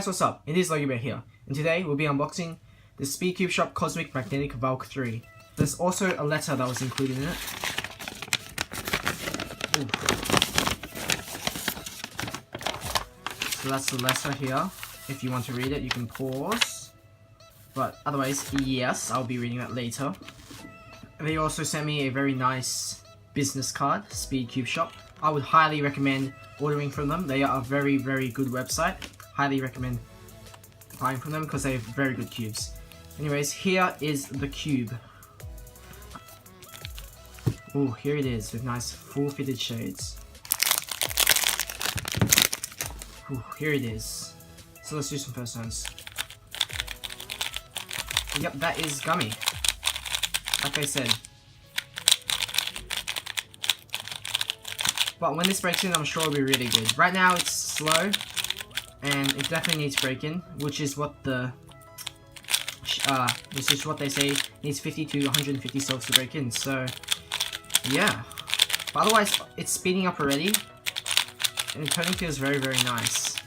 guys, what's up? It is Logie here, and today we'll be unboxing the SpeedCubeShop Cosmic Magnetic Valk 3. There's also a letter that was included in it. Ooh. So that's the letter here. If you want to read it, you can pause. But otherwise, yes, I'll be reading that later. They also sent me a very nice business card, SpeedCubeShop. I would highly recommend ordering from them. They are a very, very good website. Highly recommend buying from them because they have very good cubes. Anyways, here is the cube. Oh, here it is with nice full fitted shades. Ooh, here it is. So let's do some first turns. Yep, that is gummy. Like I said. But when this breaks in, I'm sure it'll be really good. Right now, it's slow, and it definitely needs break-in, which is what the they say. It needs 50 to 150 cells to break in. So, yeah. But otherwise, it's speeding up already, and the turning feels very, very nice.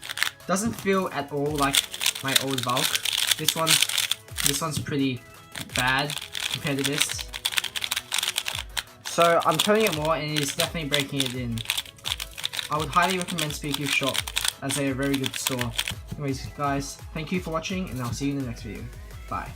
Doesn't feel at all like my old Valk. This one's pretty bad compared to this. So I'm turning it more, and it is definitely breaking it in. I would highly recommend SpeedCubeShop as they are a very good store. Anyways, guys, thank you for watching, and I'll see you in the next video. Bye.